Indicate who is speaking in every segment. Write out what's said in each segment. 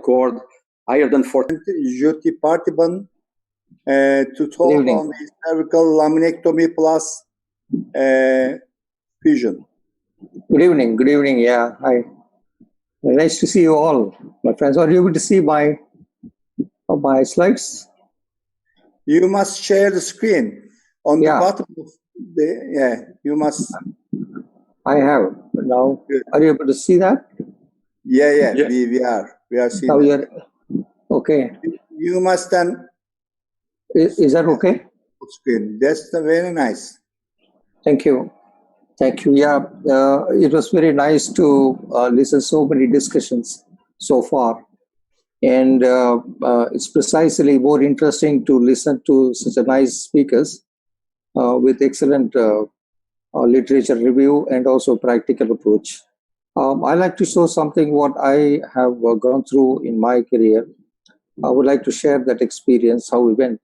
Speaker 1: cord higher than 40.
Speaker 2: Jutty Parthiban to talk on the cervical laminectomy plus fusion.
Speaker 3: Good evening. Yeah, hi. Nice to see you all, my friends. Are you able to see my slides?
Speaker 2: You must share the screen on the bottom of the. You must.
Speaker 3: I have now. Good. Are you able to see that?
Speaker 2: Yeah. We are seeing.
Speaker 3: Now you're okay.
Speaker 2: You must then.
Speaker 3: Is that okay?
Speaker 2: Screen. That's very nice.
Speaker 3: Thank you. Yeah, it was very nice to listen to so many discussions so far. And it's precisely more interesting to listen to such a nice speakers with excellent literature review and also practical approach. I like to show something what I have gone through in my career. I would like to share that experience, how we went.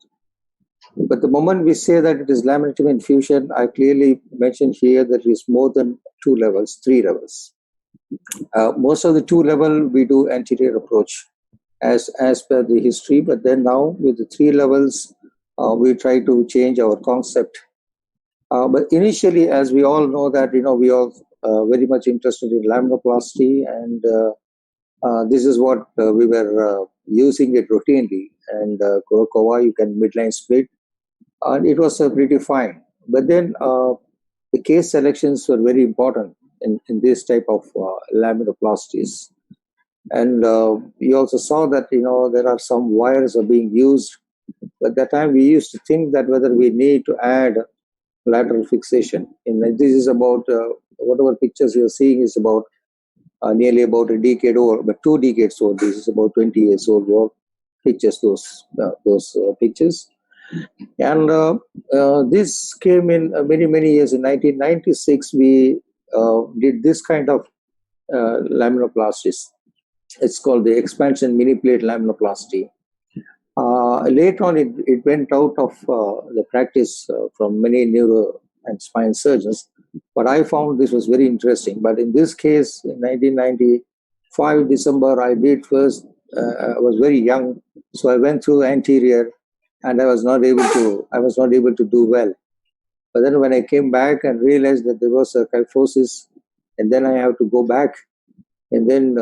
Speaker 3: But the moment we say that it is laminectomy infusion, I clearly mentioned here that it is more than 2 levels, 3 levels. Most of the 2 level we do anterior approach as per the history, but then now with the 3 levels, we try to change our concept. But initially, as we all know that, we are very much interested in laminoplasty, and this is what we were using it routinely. And Kurokawa, you can midline split. And it was pretty fine. But then the case selections were very important in this type of laminoplasties. And you also saw that, there are some wires are being used. But that time we used to think that whether we need to add lateral fixation. And this is about, whatever pictures you're seeing is about nearly about a decade old, but 2 decades old. This is about 20 years old pictures, those pictures. And this came in many years. In 1996, we did this kind of laminoplasties. It's called the expansion mini plate laminoplasty. Later on, it went out of the practice from many neuro and spine surgeons. But I found this was very interesting. But in this case, in 1995 December, I did first. I was very young, so I went through anterior. And I was not able to do well. But then when I came back and realized that there was a kyphosis, and then I have to go back and then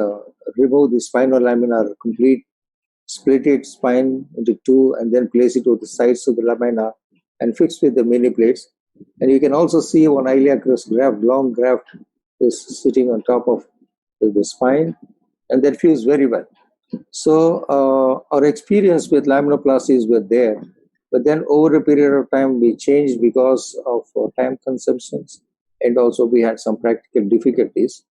Speaker 3: remove the spinal laminar, complete, split it spine into 2, and then place it to the sides of the lamina and fix with the mini plates. And you can also see one iliacus graft, long graft, is sitting on top of the spine, and that feels very well. So our experience with laminoplasties were there, but then over a period of time we changed because of time consumptions, and also we had some practical difficulties.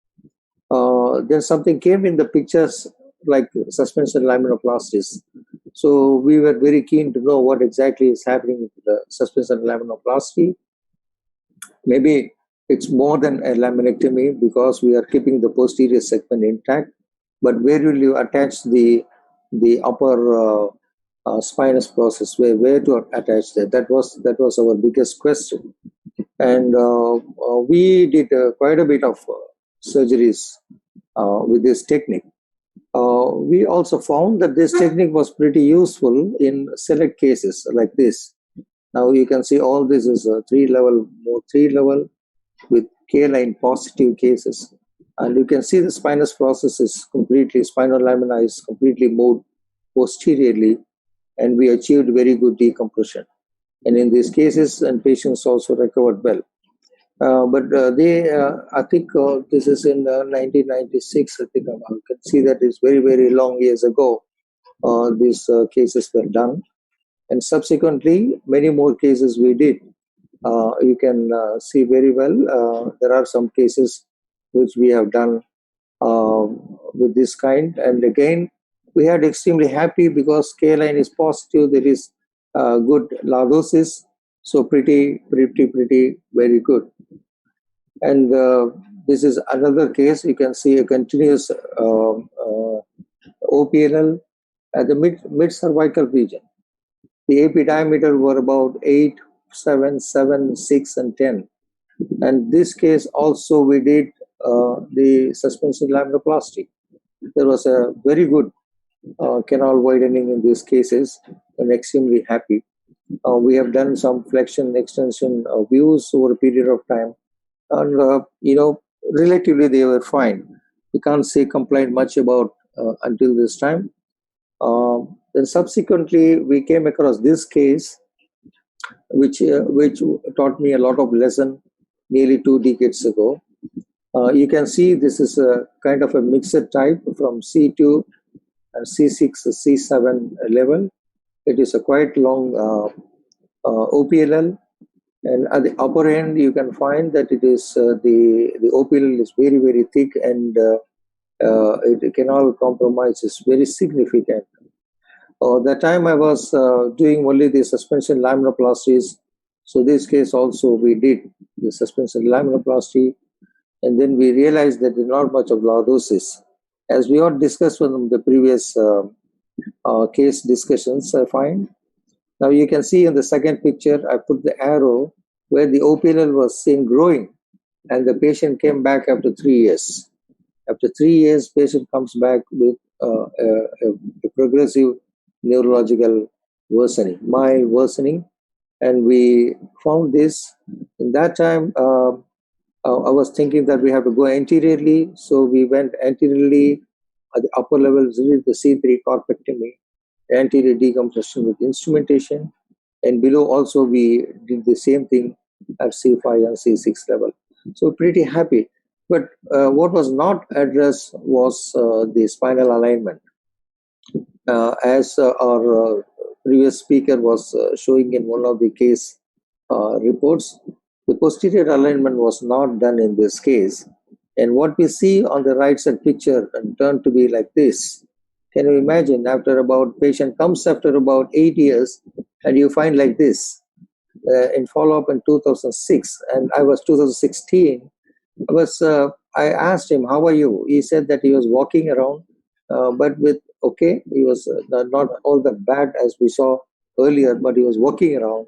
Speaker 3: Then something came in the pictures like suspension laminoplasties. So we were very keen to know what exactly is happening with the suspension laminoplasty. Maybe it's more than a laminectomy because we are keeping the posterior segment intact. But where will you attach the upper spinous process? Where to attach that? That was our biggest question. And we did quite a bit of surgeries with this technique. We also found that this technique was pretty useful in select cases like this. Now you can see all this is a 3 level with K-line positive cases. And you can see the spinous process is completely, spinal lamina is completely moved posteriorly, and we achieved very good decompression. And in these cases, and patients also recovered well. I think this is in 1996, I think I can see that it's very, very long years ago, these cases were done. And subsequently, many more cases we did. You can see very well, there are some cases which we have done with this kind. And again, we are extremely happy because K-line is positive, there is good lordosis, so pretty very good. And this is another case. You can see a continuous OPLL at the mid-cervical region. The AP diameter were about 8, 7, 7, 6, and 10. And this case also we did the suspension laminoplasty. There was a very good canal widening in these cases. I'm extremely happy. We have done some flexion extension views over a period of time, and relatively they were fine. We can't say complaint much about until this time. Then subsequently we came across this case, which taught me a lot of lesson nearly 2 decades ago. You can see this is a kind of a mixed type from C2 and C6 to C7 level. It is a quite long OPLL, and at the upper end you can find that it is the OPLL is very, very thick, and it canal compromise is very significant. That time I was doing only the suspension laminoplasties. So this case also we did the suspension laminoplasty, and then we realized that there's not much of lordosis. As we all discussed from the previous case discussions, I find. Now you can see in the second picture, I put the arrow where the OPLL was seen growing, and the patient came back after 3 years. After 3 years, patient comes back with a progressive neurological worsening, mild worsening, and we found this. In that time, I was thinking that we have to go anteriorly, so we went anteriorly at the upper level, did the C3 corpectomy, anterior decompression with instrumentation, and below also we did the same thing at C5 and C6 level. So pretty happy. But what was not addressed was the spinal alignment. As our previous speaker was showing in one of the case reports, the posterior alignment was not done in this case. And what we see on the right side picture and turned to be like this. Can you imagine, after about, patient comes after about 8 years, and you find like this. In follow-up in 2006, and I was 2016, I asked him, how are you? He said that he was walking around, but with, okay, he was not all that bad as we saw earlier, but he was walking around.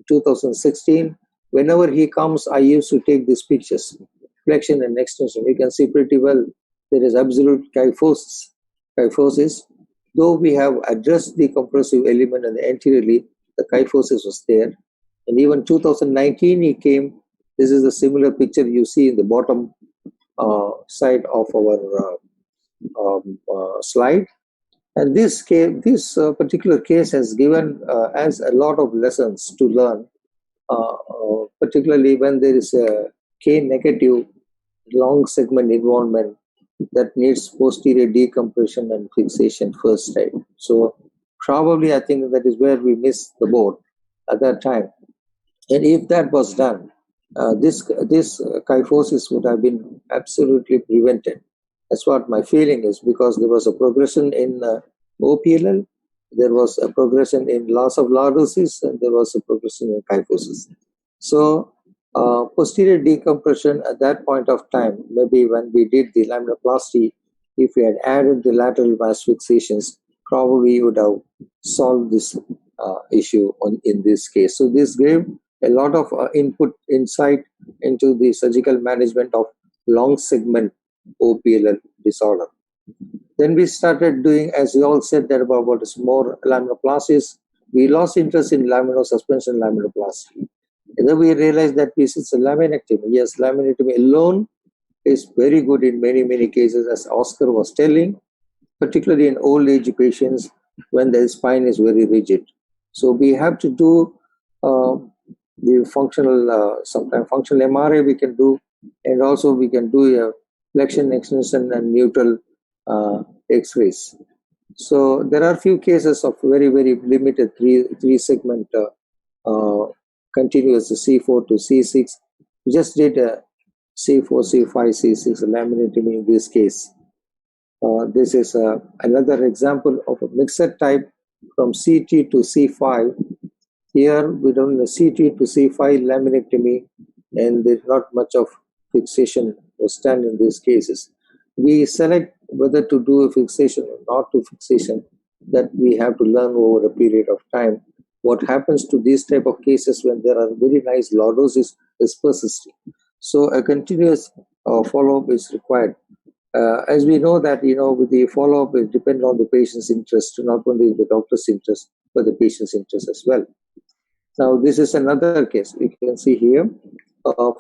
Speaker 3: 2016, whenever he comes, I used to take these pictures, flexion and extension. You can see pretty well there is absolute kyphosis. Though we have addressed the compressive element and anteriorly, the kyphosis was there. And even 2019 he came. This is a similar picture you see in the bottom side of our slide. And this particular case has given us a lot of lessons to learn, particularly when there is a K negative long segment involvement that needs posterior decompression and fixation first time. So probably I think that is where we missed the boat at that time. And if that was done, this kyphosis would have been absolutely prevented. That's what my feeling is, because there was a progression in OPLL, there was a progression in loss of lordosis, and there was a progression in kyphosis. So posterior decompression at that point of time, maybe when we did the laminoplasty, if we had added the lateral mass fixations, probably would have solved this issue in this case. So this gave a lot of insight into the surgical management of long segment OPLL disorder. Then we started doing, as we all said, that about what is more laminoplasties. We lost interest in suspension laminoplasty. And then we realized that this is a laminectomy. Yes, laminectomy alone is very good in many, many cases, as Oscar was telling, particularly in old age patients when the spine is very rigid. So we have to do the functional, sometimes functional MRI we can do, and also we can do a flexion, extension, and neutral X-rays. So there are few cases of very, very limited three segment continuous C4 to C6. We just did a C4, C5, C6 laminectomy in this case. This is another example of a mixed type from CT to C5. Here we done the CT to C5 laminectomy, and there's not much of fixation was done in these cases. We select whether to do a fixation or not to fixation. That we have to learn over a period of time. What happens to these type of cases when there are very nice lordosis is persisting. So a continuous follow-up is required. As we know that, with the follow-up, it depends on the patient's interest, not only the doctor's interest, but the patient's interest as well. Now, this is another case. You can see here,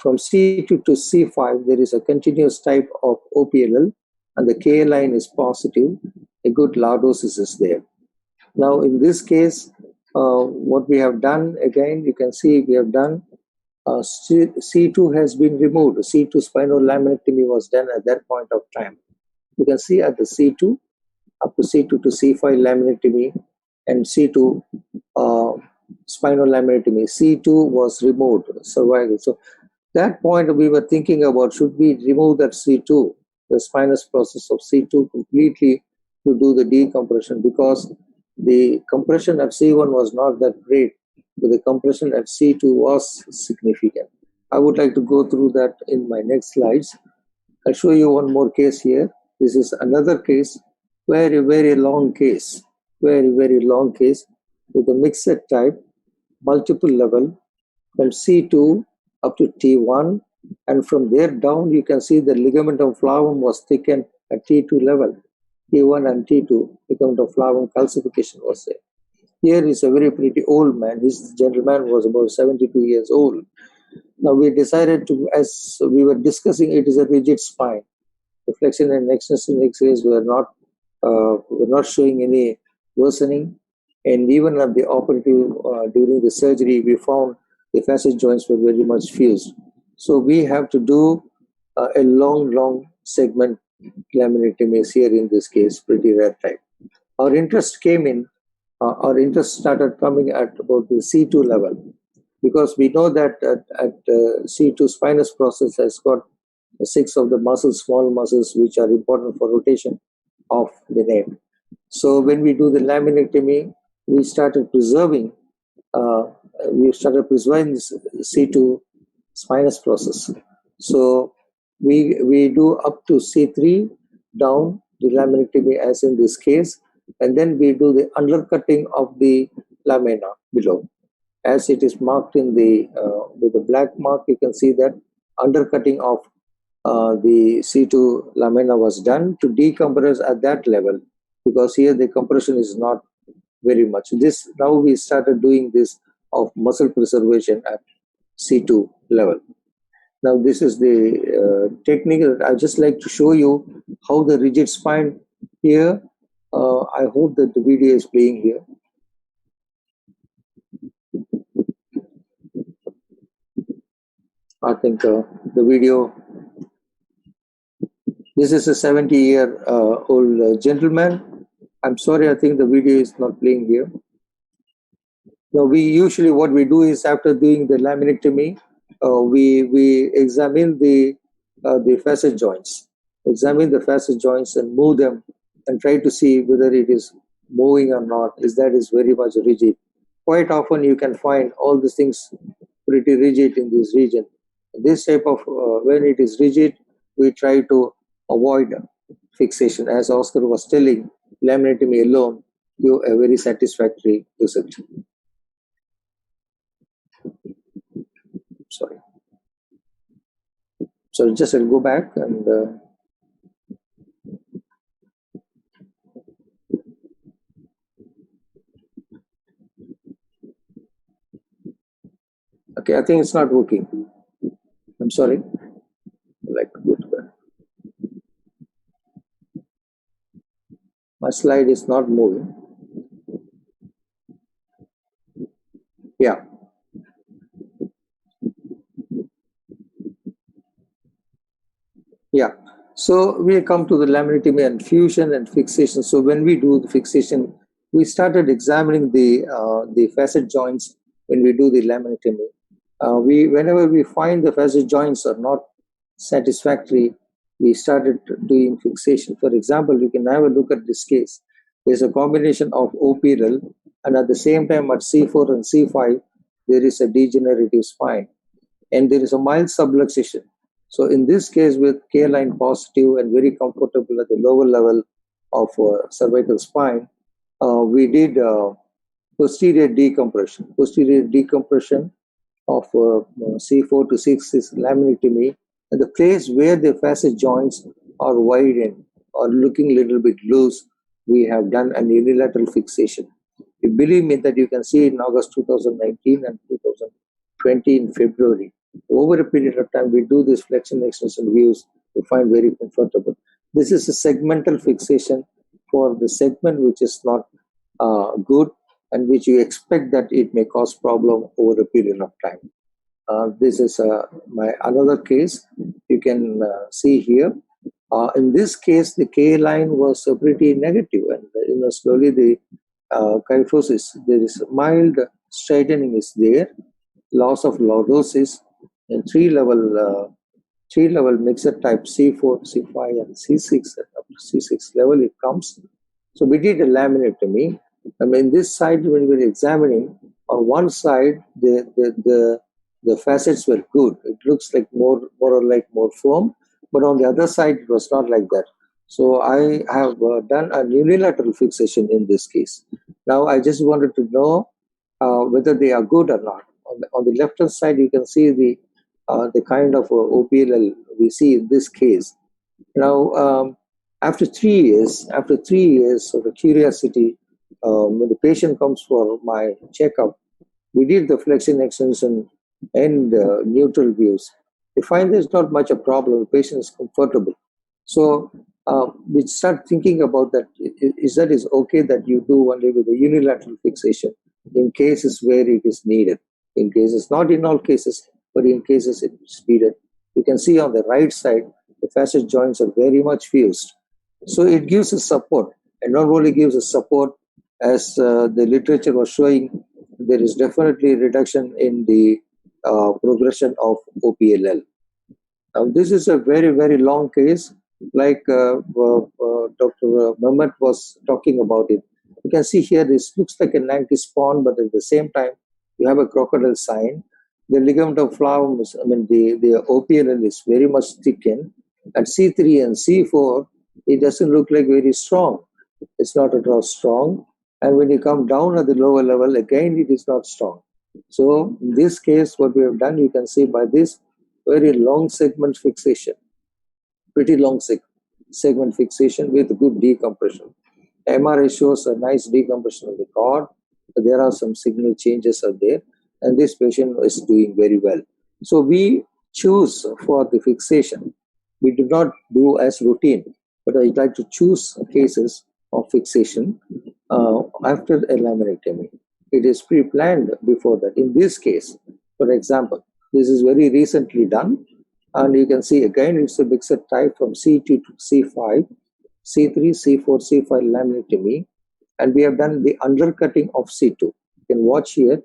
Speaker 3: from C2 to C5, there is a continuous type of OPLL, and the K line is positive. A good lordosis is there. Now, in this case, what we have done, again, you can see we have done C2 has been removed. C2 spinal laminectomy was done at that point of time. You can see at the C2, up to C2 to C5 laminectomy, and C2 spinal laminectomy. C2 was removed, cervical. So that point we were thinking about, should we remove that C2, the spinous process of C2 completely to do the decompression, because the compression at C1 was not that great, but the compression at C2 was significant. I would like to go through that in my next slides. I'll show you one more case here. This is another case, very, very long case, very, very long case with a mixed type, multiple level from C2 up to T1, and from there down you can see the ligamentum flavum was thickened at T2 level. T1 and T2, ligamentum flavum calcification was there. Here is a very pretty old man. This gentleman was about 72 years old. Now we decided to, as we were discussing, it is a rigid spine. The flexion and extension X-rays were not showing any worsening, and even at the operative during the surgery, we found the facet joints were very much fused. So we have to do a long segment laminectomy here in this case, pretty rare type. Our interest came in. Our interest started coming at about the C2 level, because we know that at C2 spinous process has got 6 of the muscles, small muscles, which are important for rotation of the nape. So when we do the laminectomy, we started preserving this C2 spinous process. So we do up to C3 down the laminectomy, as in this case, and then we do the undercutting of the lamina below. As it is marked in the with the black mark, you can see that undercutting of the C2 lamina was done to decompress at that level, because here the compression is not very much. This now we started doing this of muscle preservation at C2 level. Now this is the technique that I just like to show you how the rigid spine here. I hope that the video is playing here. I think the video. This is a 70-year-old gentleman. I'm sorry, I think the video is not playing here. Now, we usually, what we do is, after doing the laminectomy, we examine the facet joints, and move them, and try to see whether it is moving or not. Is very much rigid. Quite often, you can find all these things pretty rigid in this region. This type of when it is rigid, we try to avoid fixation. As Oscar was telling, laminectomy alone give a very satisfactory result. Sorry. So just I'll go back and okay, I think it's not working. I'm sorry. Like my slide is not moving. Yeah. Yeah. So we come to the laminectomy and fusion and fixation. So when we do the fixation, we started examining the facet joints when we do the laminectomy. Whenever we find the facet joints are not satisfactory, we started doing fixation. For example, you can have a look at this case. There's a combination of OPLL, and at the same time at C4 and C5, there is a degenerative spine, and there is a mild subluxation. So in this case, with K line positive and very comfortable at the lower level of cervical spine, we did posterior decompression. Posterior decompression of C4 to 6 is laminectomy, and the place where the facet joints or widened or looking a little bit loose, we have done an unilateral fixation. You believe me that you can see in August 2019 and 2020 in February. Over a period of time, we do this flexion extension views, we find very comfortable. This is a segmental fixation for the segment which is not good and which you expect that it may cause problem over a period of time. This is my another case you can see here. In this case, the K line was pretty negative, and slowly the kyphosis, there is mild straightening is there, loss of lordosis, and three level mixer type C4, C5, and C6. Up to C6 level it comes. So we did a laminectomy. I mean, this side when we were examining, on one side the facets were good. It looks like more firm, but on the other side it was not like that. So I have done a unilateral fixation in this case. Now I just wanted to know whether they are good or not. On the left hand side, you can see the kind of OPLL we see in this case. Now, after 3 years of the curiosity, when the patient comes for my checkup, we did the flexion extension and neutral views. We find there's not much a problem. The patient is comfortable. So we start thinking about that. Is okay that you do only with a unilateral fixation in cases where it is needed? In cases, not in all cases, but in cases it is needed. You can see on the right side, the facet joints are very much fused. So it gives a support, and not only gives a support, as the literature was showing, there is definitely reduction in the progression of OPLL. Now, this is a very, very long case, like Dr. Mehmet was talking about it. You can see here, this looks like a 90 spawn, but at the same time, you have a crocodile sign. The ligament of flavum, the OPLL is very much thickened. At C3 and C4, it doesn't look like very strong. It's not at all strong. And when you come down at the lower level, again, it is not strong. So in this case, what we have done, you can see by this very long segment fixation, pretty long segment fixation with good decompression. MRI shows a nice decompression of the cord. There are some signal changes are there, and this patient is doing very well. So we choose for the fixation. We do not do as routine, but I like to choose cases of fixation after a laminectomy. It is pre-planned before that. In this case, for example, this is very recently done, and you can see again it's a mixed type from C2 to C5, C3, C4, C5 laminectomy, and we have done the undercutting of C2. You can watch here,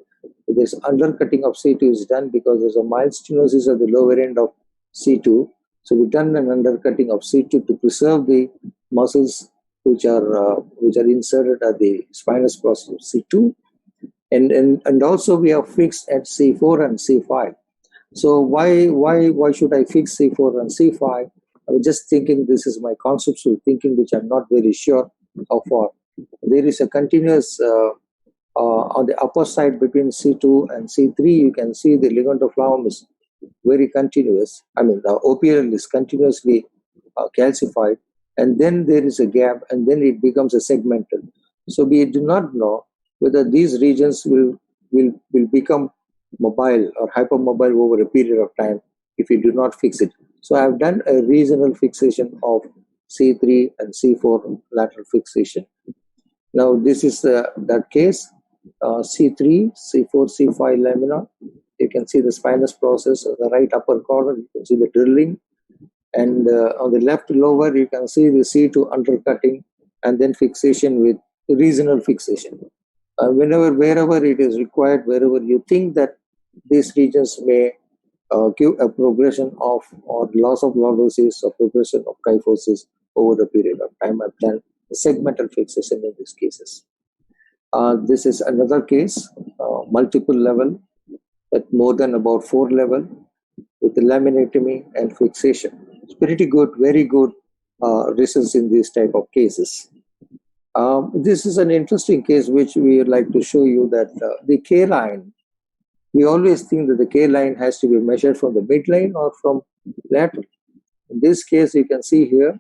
Speaker 3: this undercutting of C2 is done because there's a mild stenosis at the lower end of C2. So we've done an undercutting of C2 to preserve the muscles which are inserted at the spinous process of C2, and also we have fixed at C4 and C5. So why should I fix C4 and C5? I was just thinking, this is my conceptual thinking, which I'm not very sure how far. There is a continuous on the upper side between C2 and C3. You can see the ligament of flavum is very continuous. I mean, the OPLL is continuously calcified, and then there is a gap, and then it becomes a segmental. So we do not know whether these regions will become mobile or hypermobile over a period of time if you do not fix it. So I have done a regional fixation of C3 and C4 lateral fixation. Now this is that case, C3, C4, C5 lamina. You can see the spinous process on the right upper corner. You can see the drilling. And on the left lower, you can see the C2 undercutting and then fixation with regional fixation. Wherever it is required, wherever you think that these regions may give a progression of or loss of lordosis or progression of kyphosis over a period of time, I've done segmental fixation in these cases. This is another case, multiple level, at more than about 4 level, with the laminectomy and fixation. It's pretty good, very good results in these type of cases. This is an interesting case which we would like to show you, that the K line, we always think that the K line has to be measured from the midline or from lateral. In this case, you can see here,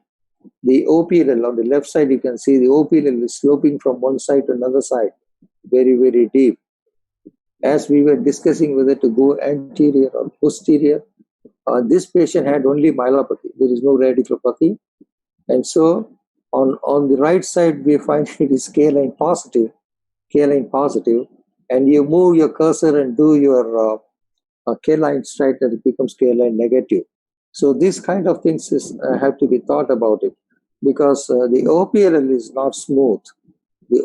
Speaker 3: the OPLL on the left side, you can see the OPLL is sloping from one side to another side, very, very deep. As we were discussing whether to go anterior or posterior, this patient had only myelopathy. There is no radiculopathy. And so on the right side, we find it is K-line positive, and you move your cursor and do your K-line straight, and it becomes K-line negative. So this kind of things have to be thought about it, because the OPLL is not smooth. The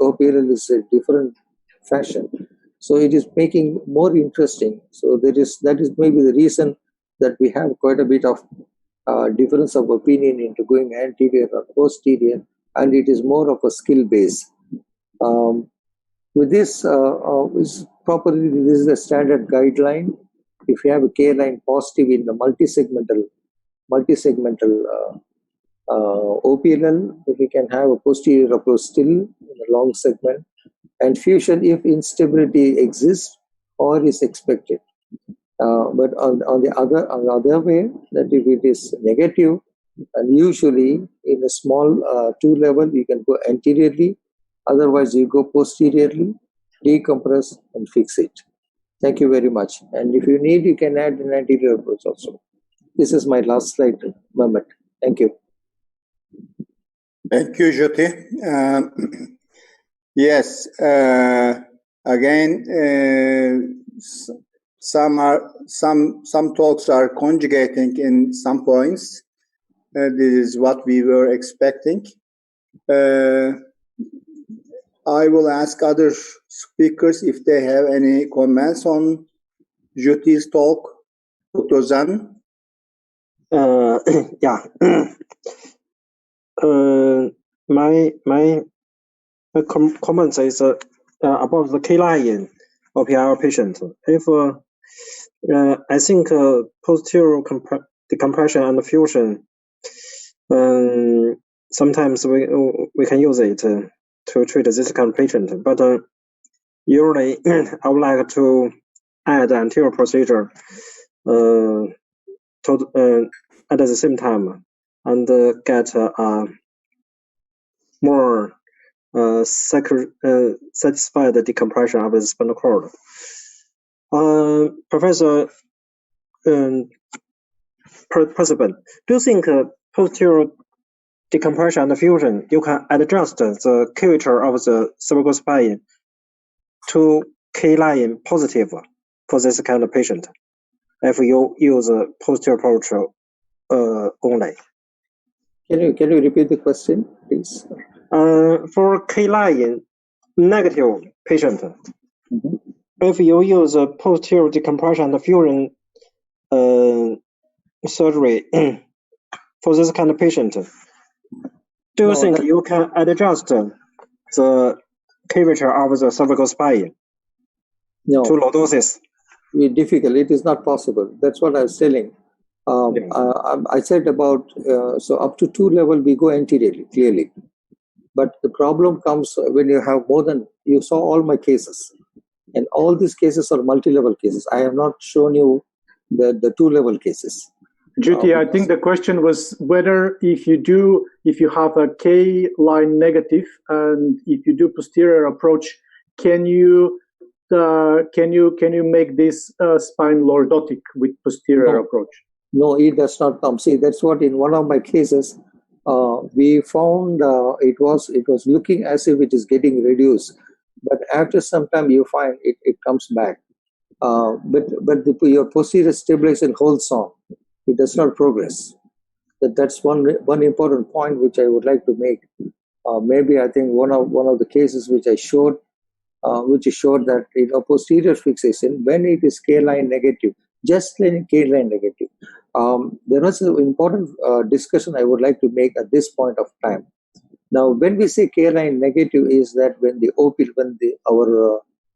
Speaker 3: OPLL is a different fashion. So it is making more interesting. So that is maybe the reason that we have quite a bit of difference of opinion into going anterior or posterior, and it is more of a skill base. With this, is properly, this is a standard guideline. If you have a K-line positive in the multisegmental OPLL, if you can have a posterior approach still in a long segment, and fusion if instability exists or is expected. But on the other way, that if it is negative, and usually in a small 2 level, you can go anteriorly, otherwise you go posteriorly, decompress and fix it. Thank you very much. And if you need, you can add an anterior approach also. This is my last slide, Mehmet. Thank you.
Speaker 2: Thank you, Jutty. Yes, again, some talks are conjugating in some points. This is what we were expecting. I will ask other speakers if they have any comments on Jutty's talk. Dr. Zhang?
Speaker 4: Yeah. My comments is about the K-line OPLL patient. If I think posterior decompression and fusion, sometimes we can use it to treat this kind of patient, but usually I would like to add anterior procedure at the same time and get more satisfied decompression of the spinal cord. Professor Parthiban, do you think posterior decompression and fusion, you can adjust the curvature of the cervical spine to K-line positive for this kind of patient if you use a posterior approach only?
Speaker 3: Can you repeat the question, please?
Speaker 4: For K-line negative patient, if you use a posterior decompression and fusion surgery for this kind of patient, do you think you can adjust the curvature of the cervical spine to lordosis?
Speaker 3: It's difficult. It is not possible. That's what I was telling. I said about, so up to 2 level, we go anteriorly, clearly. But the problem comes when you have more than, you saw all my cases. And all these cases are multi-level cases. I have not shown you the 2-level cases.
Speaker 5: Jutty, I think the question was whether if you have a K-line negative and if you do posterior approach, can you make this spine lordotic with posterior approach?
Speaker 3: No, it does not come. See, that's what in one of my cases we found it was looking as if it is getting reduced, but after some time you find it comes back. But your posterior stabilization holds on. It does not progress. That's one important point which I would like to make. Maybe I think one of the cases which I showed, which showed that posterior fixation when it is K-line negative, just like K-line negative. There was an important discussion I would like to make at this point of time. Now, when we say K-line negative, is that when the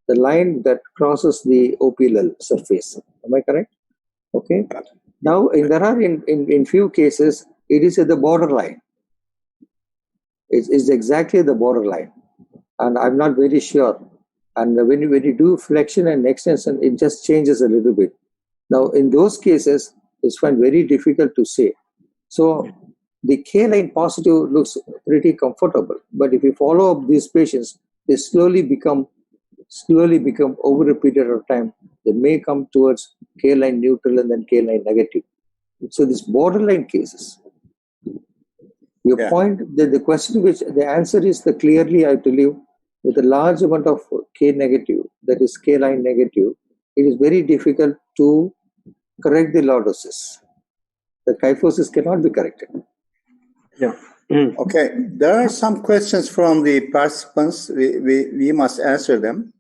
Speaker 3: the line that crosses the OPLL surface. Am I correct? Okay. Now, there are in few cases, it is at the borderline. It's exactly the borderline, and I'm not very sure. And when you do flexion and extension, it just changes a little bit. Now, in those cases, it's very difficult to say. So the K line positive looks pretty comfortable, but if you follow up these patients, they slowly become over a period of time. They may come towards K line neutral and then K line negative. So these borderline cases. Your point, the question which the answer is the clearly, I tell you, with a large amount of K negative, that is K line negative, it is very difficult to correct the lordosis. The kyphosis cannot be corrected.
Speaker 4: Yeah.
Speaker 2: Okay, there are some questions from the participants. We must answer them.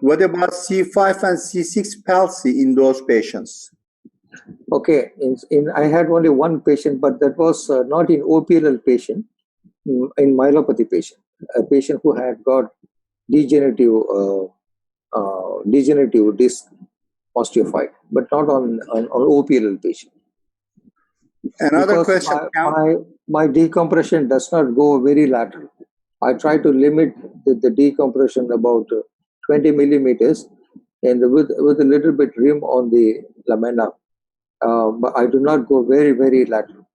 Speaker 2: What about C5 and C6 palsy in those patients?
Speaker 3: Okay, I had only one patient, but that was not in OPLL patient, in myelopathy patient, a patient who had got degenerative disc osteophyte, but not on OPLL patient.
Speaker 2: Another
Speaker 3: because
Speaker 2: question.
Speaker 3: My decompression does not go very lateral. I try to limit the decompression about 20 millimeters and with a little bit rim on the lamina. But I do not go very, very lateral.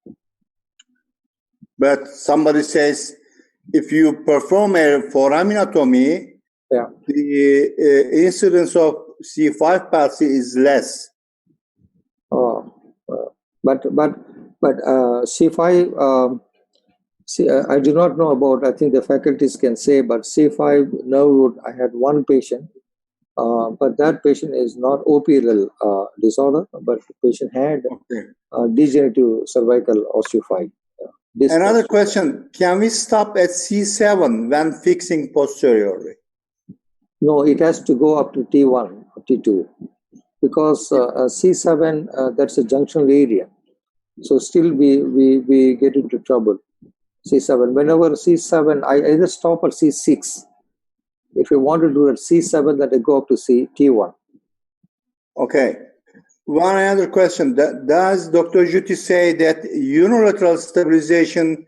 Speaker 2: But somebody says if you perform a foraminectomy, the incidence of C5 palsy is less.
Speaker 3: But C5, I do not know about, I think the faculties can say, but C5 nerve root, I had one patient, but that patient is not OPLL disorder, but the patient had degenerative cervical osteophyte.
Speaker 2: Another question, can we stop at C7 when fixing posteriorly?
Speaker 3: No, it has to go up to T1 or T2 because C7, that's a junctional area. So still we get into trouble. C7, whenever C7, I either stop at C6. If you want to do at C7, then I go up to T1.
Speaker 2: Okay. One other question. Does Dr. Jutty say that unilateral stabilization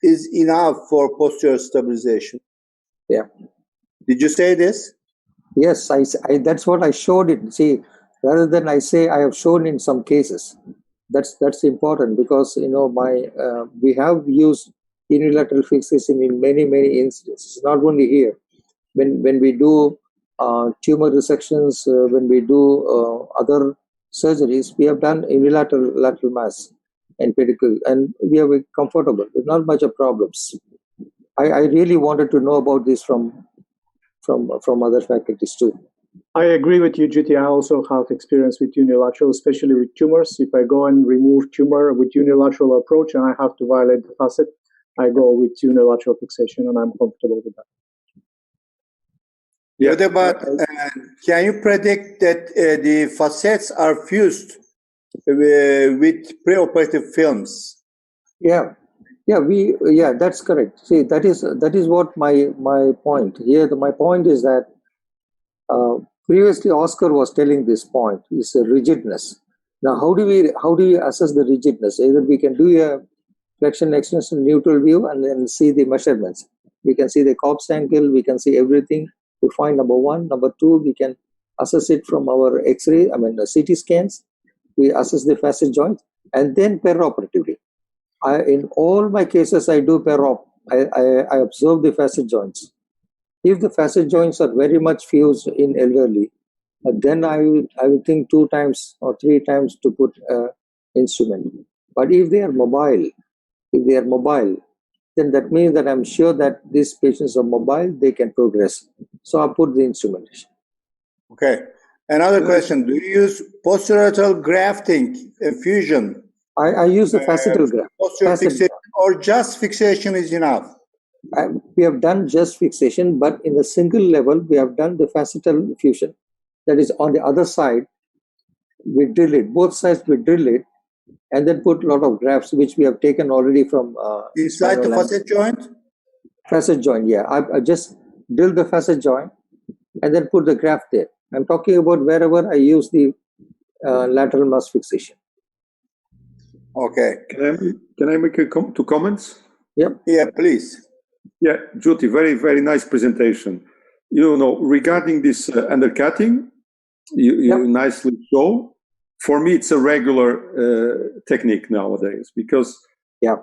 Speaker 2: is enough for posterior stabilization?
Speaker 3: Yeah.
Speaker 2: Did you say this?
Speaker 3: Yes, that's what I showed it. See, rather than I say I have shown in some cases. That's important because we have used unilateral fixation in many instances. Not only here, when we do tumor resections, when we do other surgeries, we have done unilateral lateral mass and pedicle, and we are very comfortable. There's not much of problems. I really wanted to know about this from other faculties too.
Speaker 5: I agree with you, Jutty. I also have experience with unilateral, especially with tumors. If I go and remove tumor with unilateral approach and I have to violate the facet, I go with unilateral fixation and I'm comfortable with that.
Speaker 2: Yeah. What about, can you predict that the facets are fused with preoperative films?
Speaker 3: Yeah, that's correct. See, that is what my point here. My point is that previously Oscar was telling this point is a rigidness. Now, how do we assess the rigidness? Either we can do a flexion extension neutral view and then see the measurements. We can see the corpse angle. We can see everything to find number one. Number two, we can assess it from our X-ray. The CT scans. We assess the facet joint and then perioperatively. In all my cases, I do per-op. I observe the facet joints. If the facet joints are very much fused in elderly, then I would think 2 times or 3 times to put instrument. But if they are mobile, then that means that I'm sure that these patients are mobile, they can progress. So I put the instrumentation.
Speaker 2: Okay. Another question, do you use posterolateral grafting, fusion?
Speaker 3: I use the facetal graft.
Speaker 2: Posterior fixation or just fixation is enough?
Speaker 3: We have done just fixation, but in a single level, we have done the facetal fusion. That is on the other side, we drill it. Both sides we drill it and then put a lot of grafts, which we have taken already from...
Speaker 2: inside the facet joint?
Speaker 3: Facet joint, yeah. I just drill the facet joint and then put the graft there. I'm talking about wherever I use the lateral mass fixation.
Speaker 2: Okay.
Speaker 6: Can I make 2 comments?
Speaker 3: Yep.
Speaker 2: Yeah, please.
Speaker 6: Yeah, Jutty, very, very nice presentation. Regarding this undercutting, you nicely show for me, it's a regular technique nowadays, because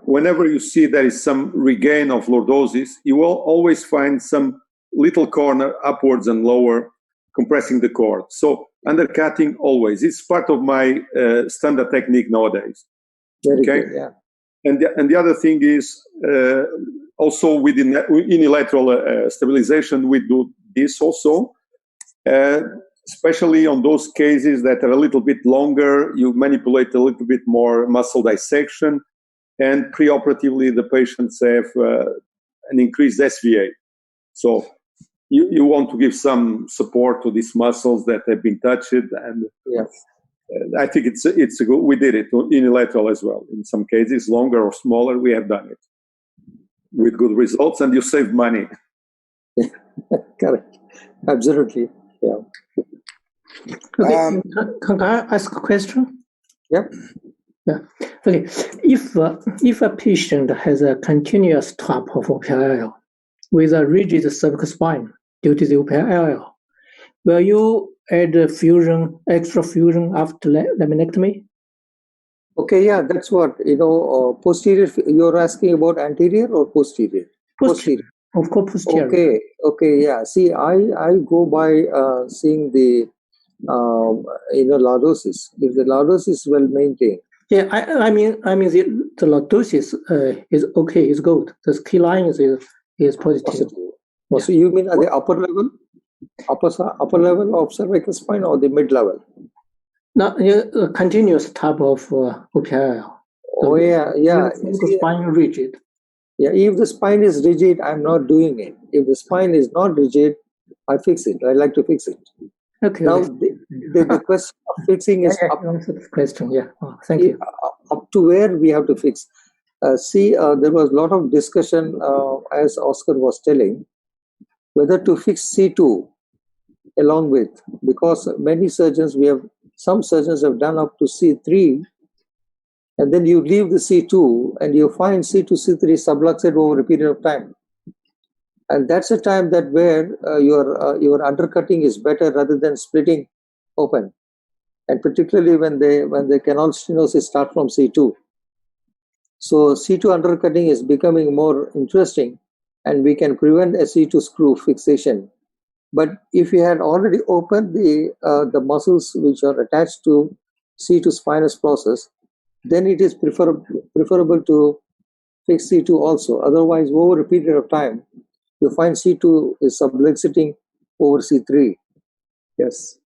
Speaker 6: whenever you see there is some regain of lordosis, you will always find some little corner upwards and lower compressing the cord. So undercutting always. It's part of my standard technique nowadays.
Speaker 3: Very
Speaker 6: okay.
Speaker 3: Good, yeah.
Speaker 6: And the other thing is also with unilateral stabilization, we do this also, especially on those cases that are a little bit longer. You manipulate a little bit more muscle dissection, and preoperatively the patients have an increased SVA. So you want to give some support to these muscles that have been touched, and I think it's a good. We did it unilateral as well. In some cases, longer or smaller, we have done it with good results, and you save money.
Speaker 3: Correct. Absolutely. Yeah.
Speaker 7: Okay. Can I ask a question?
Speaker 3: Yep.
Speaker 7: Yeah. Okay. If a patient has a continuous top of OPLL with a rigid cervical spine due to the OPLL, will you add extra fusion after laminectomy?
Speaker 3: Okay, yeah, that's what, posterior, you're asking about anterior or posterior?
Speaker 7: Posterior. Of course, posterior.
Speaker 3: Okay, yeah. See, I go by seeing the, lordosis. If the lordosis is well maintained.
Speaker 7: Yeah, I mean the lordosis is okay, is good. The key line is positive.
Speaker 3: Yeah. So you mean at the upper level of cervical spine or the mid level?
Speaker 7: No, continuous type of OPLL.
Speaker 3: Oh yeah.
Speaker 7: The spine rigid.
Speaker 3: Yeah, if the spine is rigid, I'm not doing it. If the spine is not rigid, I fix it. I like to fix it.
Speaker 7: Okay.
Speaker 3: Now the question of fixing is up.
Speaker 7: Question. Yeah. Oh, thank you.
Speaker 3: Up to where we have to fix. There was a lot of discussion, as Oscar was telling, whether to fix C2 along with, because some surgeons have done up to C3, and then you leave the C2 and you find C2, C3 subluxate over a period of time. And that's a time that where your undercutting is better rather than splitting open. And particularly when the canal stenosis start from C2. So C2 undercutting is becoming more interesting, and we can prevent a C2 screw fixation. But if you had already opened the muscles which are attached to C2 spinous process, then it is preferable to fix C2 also. Otherwise, over a period of time, you find C2 is subluxating over C3.
Speaker 5: Yes.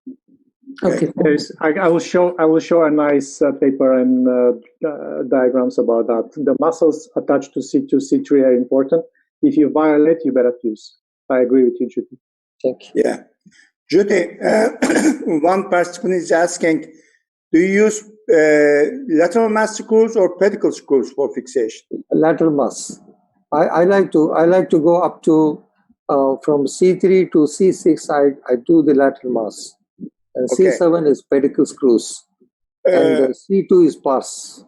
Speaker 7: Okay.
Speaker 5: I will show a nice paper and diagrams about that. The muscles attached to C2, C3 are important. If you violate, you better fuse. I agree with you, Jutty.
Speaker 3: Thank you.
Speaker 2: Yeah. Jutty, one participant is asking, do you use lateral mass screws or pedicle screws for fixation?
Speaker 3: Lateral mass. I like to go up to from C3 to C6. I do the lateral mass, and okay. C7 is pedicle screws, and C2 is pars.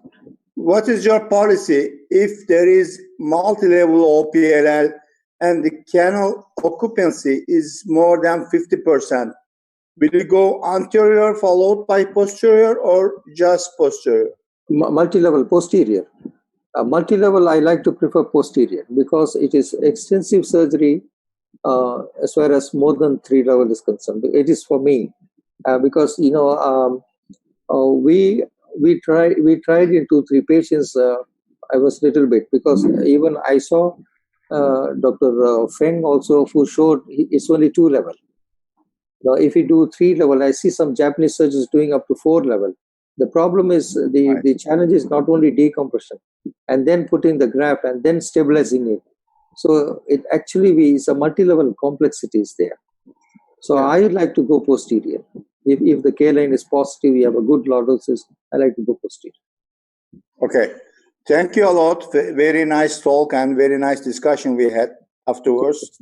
Speaker 2: What is your policy if there is multi-level OPLL and the canal occupancy is more than 50%? Will you go anterior followed by posterior or just posterior?
Speaker 3: Multi-level posterior. Multi-level, I like to prefer posterior because it is extensive surgery as far as more than 3 level is concerned. It is for me because we tried in 2-3 patients. I was a little bit because even I saw Dr. Feng also, who showed it's only 2 level. Now, if you do 3 level, I see some Japanese surgeons doing up to 4 level. The problem is the challenge is not only decompression and then putting the graft and then stabilizing it. So it actually is a multi-level complexity is there. So I like to go posterior. If the K line is positive, we have a good lordosis, I like to go posterior.
Speaker 2: Okay. Thank you a lot. Very nice talk and very nice discussion we had afterwards.